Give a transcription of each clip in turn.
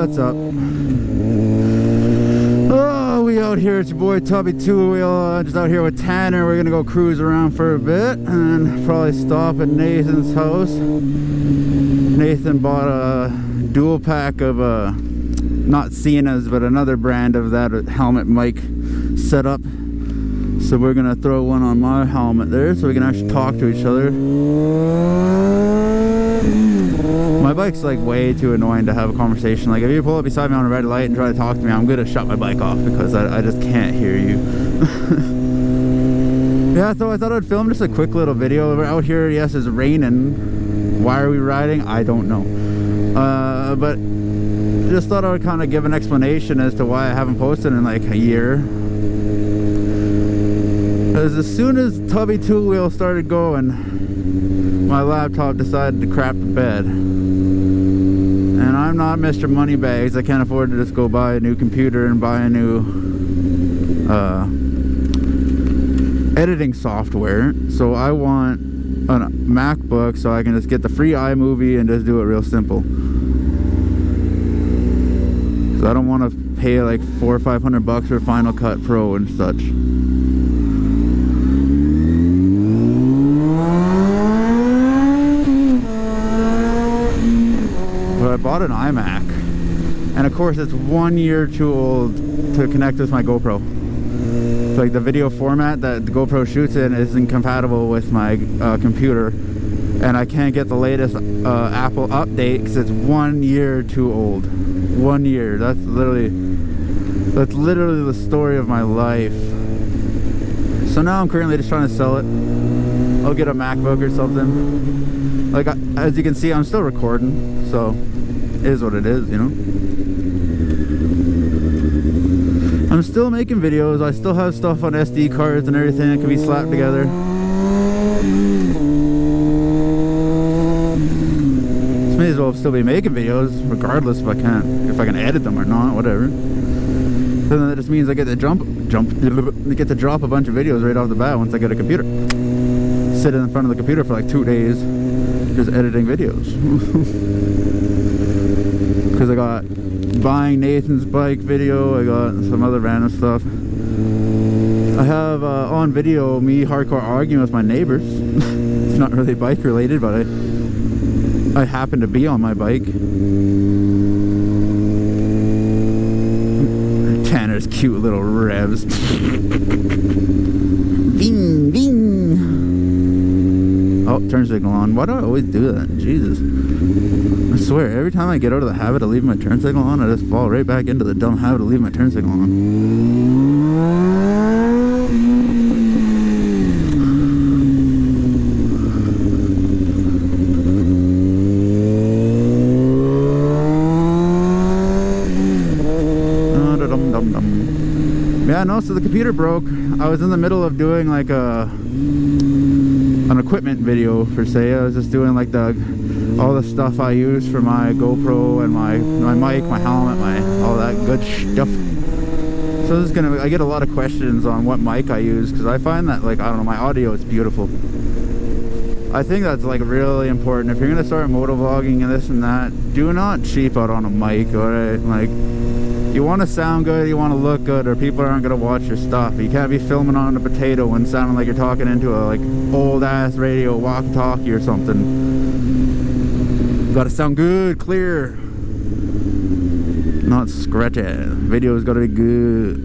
What's up? Oh, we out here. It's your boy TubbyTwoWheel. Just out here with Tanner. We're gonna go cruise around for a bit and probably stop at Nathan's house. Nathan bought a dual pack of not Cena's, but another brand of that helmet mic setup. So we're gonna throw one on my helmet there so we can actually talk to each other. My bike's like way too annoying to have a conversation. Like if you pull up beside me on a red light and try to talk to me, I'm gonna shut my bike off because I just can't hear you. Yeah, so I thought I'd film just a quick little video. We're out here, yes, it's raining. Why are we riding? I don't know. But just thought I would kind of give an explanation as to why I haven't posted in like a year. Because as soon as TubbyTwoWheel started going, my laptop decided to crap the bed. And I'm not Mr. Moneybags. I can't afford to just go buy a new computer and buy a new editing software. So I want a MacBook so I can just get the free iMovie and just do it real simple. So I don't want to pay like $400 or $500 for Final Cut Pro and such. But I bought an iMac, and of course it's 1 year too old to connect with my GoPro. So like the video format that the GoPro shoots in isn't compatible with my computer, and I can't get the latest Apple update because it's 1 year too old. 1 year. That's literally the story of my life. So now I'm currently just trying to sell it. I'll get a MacBook or something. Like as you can see, I'm still recording, so it is what it is, you know. I'm still making videos. I still have stuff on SD cards and everything that can be slapped together. May as well still be making videos, regardless if I can edit them or not, whatever. So then that just means I get to drop a bunch of videos right off the bat once I get a computer. Sit in front of the computer for like 2 days, just editing videos. Because I got buying Nathan's bike video, I got some other random stuff. I have on video me hardcore arguing with my neighbors. It's not really bike related, but I happen to be on my bike. Tanner's cute little revs. Ving, ving. Oh, turn signal on. Why do I always do that? Jesus. I swear, every time I get out of the habit of leaving my turn signal on, I just fall right back into the dumb habit of leaving my turn signal on. Yeah, no, so the computer broke. I was in the middle of doing like an equipment video per se. I was just doing like all the stuff I use for my GoPro and my mic, my helmet, all that good stuff. So I get a lot of questions on what mic I use, because I find that, like, I don't know, my audio is beautiful. I think that's like really important. If you're gonna start motovlogging and this and that, do not cheap out on a mic, alright? Like, you want to sound good, you want to look good, or people aren't going to watch your stuff. You can't be filming on a potato and sounding like you're talking into a like old ass radio walkie-talkie or something. You got to sound good, clear, not scratchy. Video's got to be good.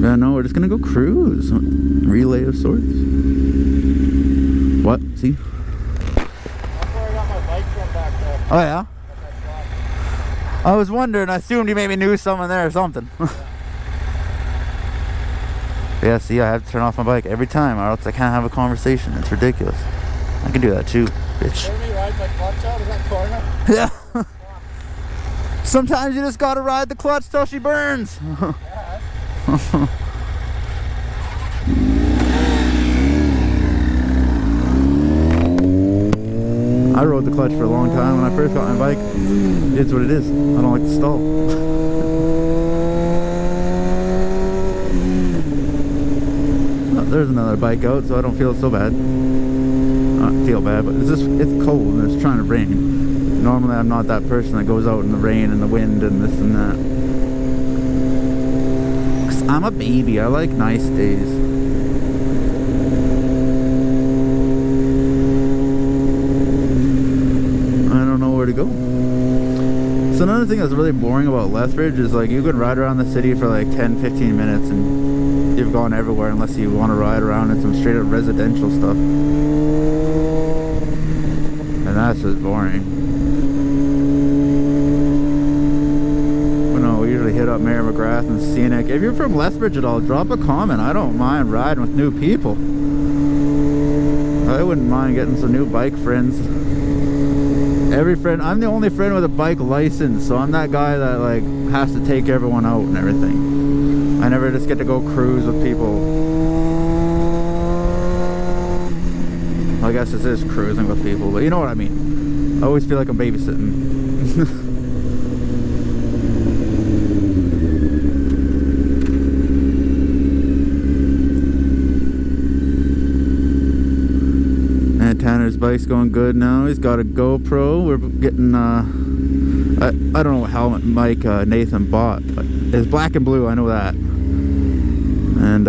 Yeah, no, we're just going to go cruise. Relay of sorts. What? See? That's where I got my bike from back there. Oh yeah? I was wondering, I assumed you maybe knew someone there or something. Yeah, see, I have to turn off my bike every time or else I can't have a conversation. It's ridiculous. I can do that too, bitch. Hear me ride my clutch out of that corner? Yeah. Sometimes you just gotta ride the clutch till she burns. Yeah. I rode the clutch for a long time when I first got my bike. It's what it is. I don't like to stall. Oh, there's another bike out, so I don't feel so bad. Not feel bad, but it's cold and it's trying to rain. Normally I'm not that person that goes out in the rain and the wind and this and that. 'Cause I'm a baby, I like nice days. I don't know where to go. So another thing that's really boring about Lethbridge is like you could ride around the city for like 10-15 minutes and you've gone everywhere unless you want to ride around in some straight up residential stuff. And that's just boring. But no, we usually hit up Mayor McGrath and Scenic. If you're from Lethbridge at all, drop a comment. I don't mind riding with new people. I wouldn't mind getting some new bike friends. Every friend, I'm the only friend with a bike license, so I'm that guy that like has to take everyone out and everything. I never just get to go cruise with people. Well, I guess this is cruising with people, but you know what I mean. I always feel like I'm babysitting. And Tanner's bike's going good now. He's got a GoPro. We're getting I don't know what helmet Mike Nathan bought, but it's black and blue, I know that. And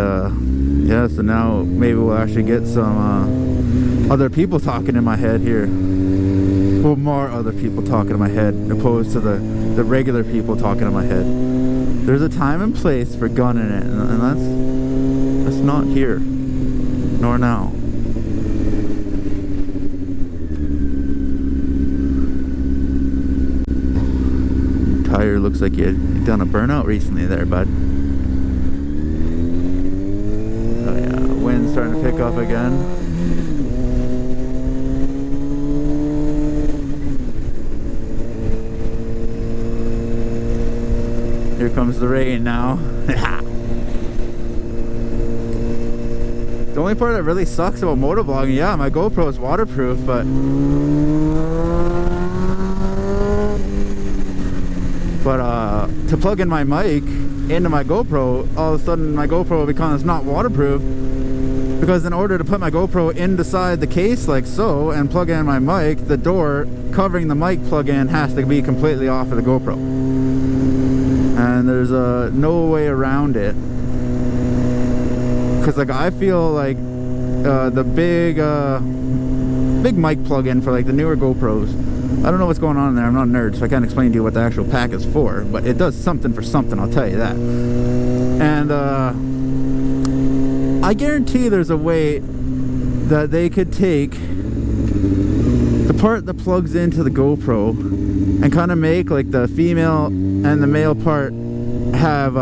yeah, so now maybe we'll actually get some other people talking in my head here. Well, more other people talking in my head opposed to the regular people talking in my head. There's a time and place for gunning it, and that's not here nor now. Tire looks like you done a burnout recently there, bud. Oh yeah, wind's starting to pick up again. Here comes the rain now. The only part that really sucks about motovlogging, yeah, my GoPro is waterproof, but to plug in my mic into my GoPro, all of a sudden my GoPro becomes not waterproof, because in order to put my GoPro inside the case like so and plug in my mic, the door covering the mic plug-in has to be completely off of the GoPro, and there's no way around it. Because like I feel like the big mic plug-in for like the newer GoPros, I don't know what's going on in there. I'm not a nerd, so I can't explain to you what the actual pack is for, but it does something for something, I'll tell you that. And I guarantee there's a way that they could take the part that plugs into the GoPro and kind of make like the female and the male part have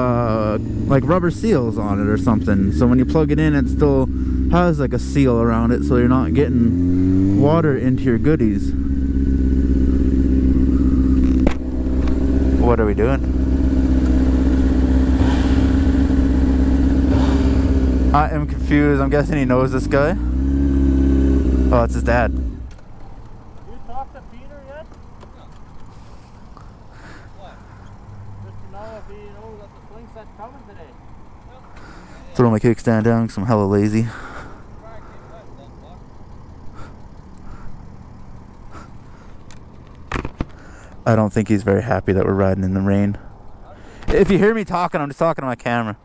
like rubber seals on it or something, so when you plug it in it still has like a seal around it, so you're not getting water into your goodies. What are we doing? I am confused. I'm guessing he knows this guy. Oh, it's his dad. You talked to Peter yet? No. What? Just to know if he knows that the swing set's coming today. Throw my kickstand down 'cause I'm hella lazy. I don't think he's very happy that we're riding in the rain. If you hear me talking, I'm just talking to my camera.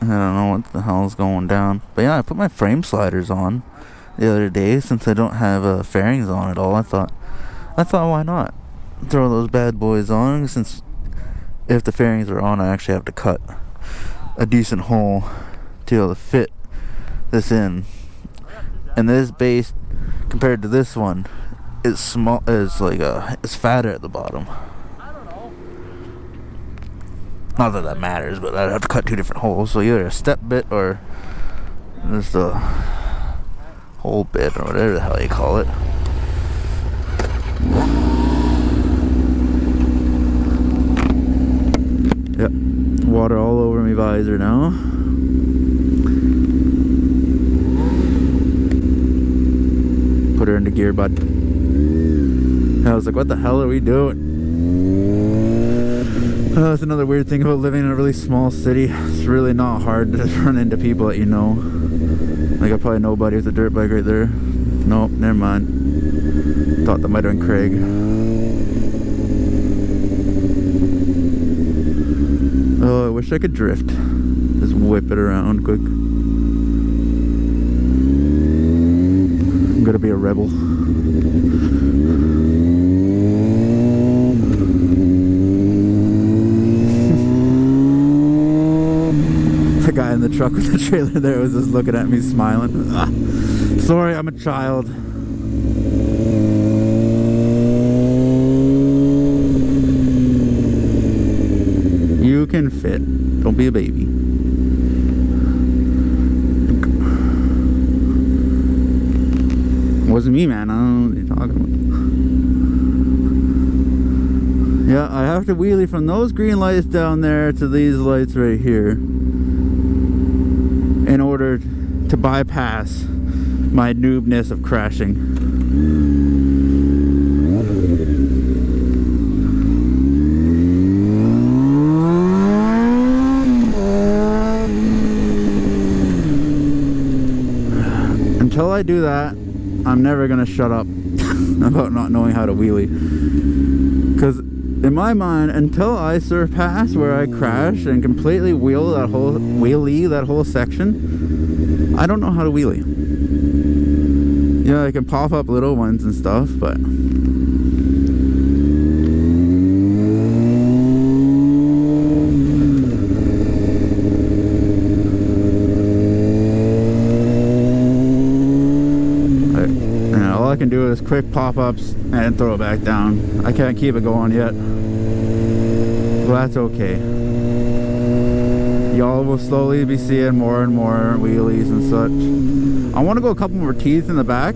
I don't know what the hell's going down. But yeah, I put my frame sliders on the other day since I don't have fairings on at all. I thought why not throw those bad boys on, since if the fairings are on I actually have to cut a decent hole to be able to fit this in. And this base compared to this one is small, is like it's fatter at the bottom. Not that that matters, but I'd have to cut two different holes, so either a step bit or just a hole bit or whatever the hell you call it. Yep, water all over my visor now. Put her into gear, bud. I was like, what the hell are we doing? That's another weird thing about living in a really small city. It's really not hard to run into people that you know. Like, I probably know nobody with a dirt bike right there. Nope, never mind. Thought that might have been Craig. Oh, I wish I could drift. Just whip it around quick. I'm gonna be a rebel. The guy in the truck with the trailer there was just looking at me smiling. Sorry, I'm a child. You can fit. Don't be a baby. Wasn't me, man. I don't know what you're talking about. Yeah, I have to wheelie from those green lights down there to these lights right here in order to bypass my noobness of crashing. Until I do that, I'm never gonna shut up about not knowing how to wheelie. Because in my mind, until I surpass where I crash and completely wheelie that whole section, I don't know how to wheelie. Yeah, I can pop up little ones and stuff, but all I can do is quick pop-ups and throw it back down. I can't keep it going yet. Well, that's okay. Y'all will slowly be seeing more and more wheelies and such. I want to go a couple more teeth in the back.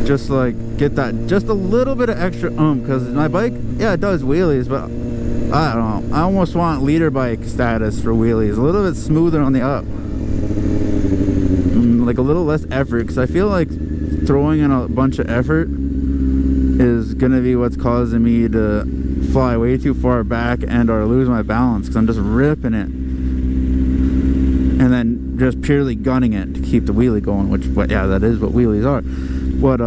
Just like get that just a little bit of extra because my bike, yeah, it does wheelies, but I don't know. I almost want leader bike status for wheelies. A little bit smoother on the up. Like a little less effort, because I feel like throwing in a bunch of effort is gonna be what's causing me to fly way too far back and or lose my balance, because I'm just ripping it and then just purely gunning it to keep the wheelie going, which, but yeah, that is what wheelies are. But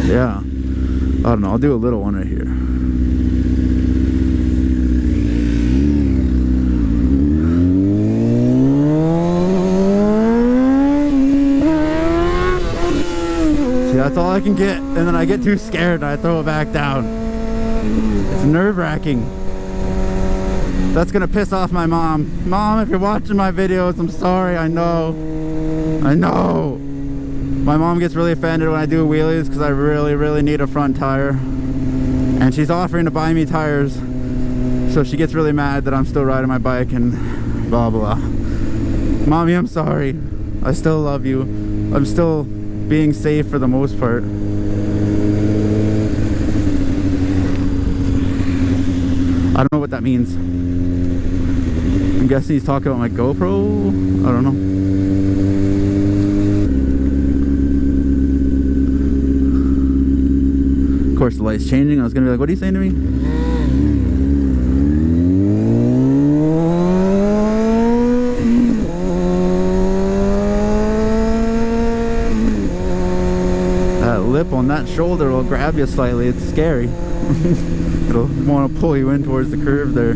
yeah, I don't know, I'll do a little one right here. That's all I can get, and then I get too scared and I throw it back down. It's nerve-wracking. That's gonna piss off my mom. Mom, if you're watching my videos, I'm sorry. I know. My mom gets really offended when I do wheelies because I really need a front tire, and she's offering to buy me tires, so she gets really mad that I'm still riding my bike and blah blah. Mommy, I'm sorry. I still love you. I'm still being safe for the most part. I don't know what that means. I'm guessing he's talking about my GoPro. I don't know. Of course the light's changing. I was gonna be like, what are you saying to me? Lip on that shoulder will grab you slightly. It's scary. It'll want to pull you in towards the curve there.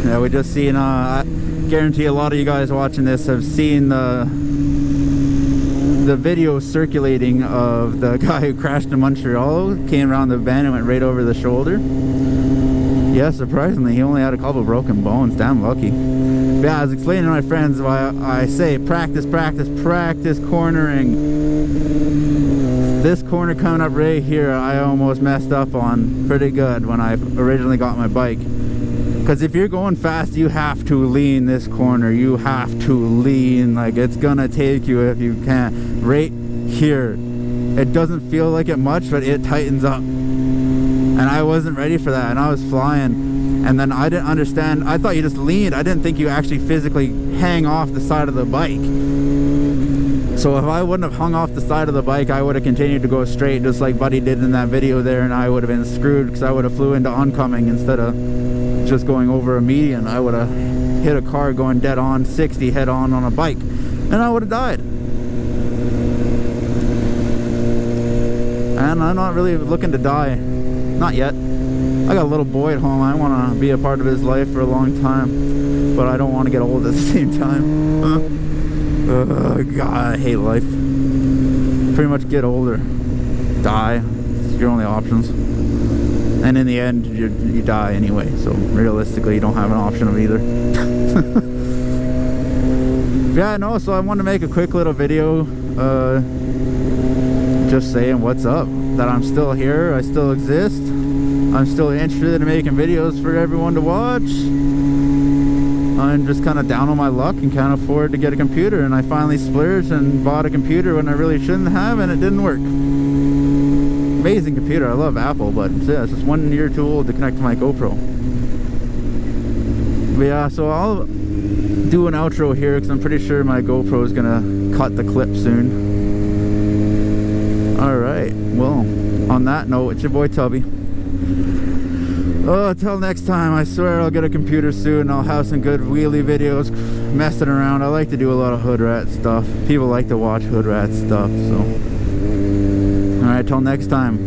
Yeah, we just seen, I guarantee a lot of you guys watching this have seen the video circulating of the guy who crashed in Montreal, came around the bend and went right over the shoulder. Yeah, surprisingly, he only had a couple broken bones. Damn lucky. But yeah, I was explaining to my friends why I say practice cornering. This corner coming up right here, I almost messed up on pretty good when I originally got my bike. Because if you're going fast, you have to lean this corner. You have to lean. Like, it's gonna take you if you can. Right here. It doesn't feel like it much, but it tightens up. And I wasn't ready for that, and I was flying, And then I didn't understand. I thought you just leaned. I didn't think you actually physically hang off the side of the bike. So if I wouldn't have hung off the side of the bike, I would have continued to go straight just like Buddy did in that video there, and I would have been screwed because I would have flew into oncoming instead of just going over a median. I would have hit a car going dead on 60 head on a bike, and I would have died. And I'm not really looking to die. Not yet. I got a little boy at home. I want to be a part of his life for a long time, but I don't want to get old at the same time. God, I hate life. Pretty much get older, die. It's your only options. And in the end, you die anyway. So realistically, you don't have an option of either. Yeah, no. So I wanted to make a quick little video, just saying what's up. That I'm still here. I still exist. I'm still interested in making videos for everyone to watch. I'm just kind of down on my luck and can't afford to get a computer, and I finally splurged and bought a computer when I really shouldn't have, and it didn't work. Amazing computer. I love Apple, but yeah, it's just 1 year too old to connect to my GoPro. But yeah, so I'll do an outro here because I'm pretty sure my GoPro is gonna cut the clip soon. Alright, well, on that note, it's your boy Tubby. Oh, till next time, I swear I'll get a computer soon and I'll have some good wheelie videos messing around. I like to do a lot of hood rat stuff. People like to watch hood rat stuff, so. Alright, till next time.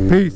Peace.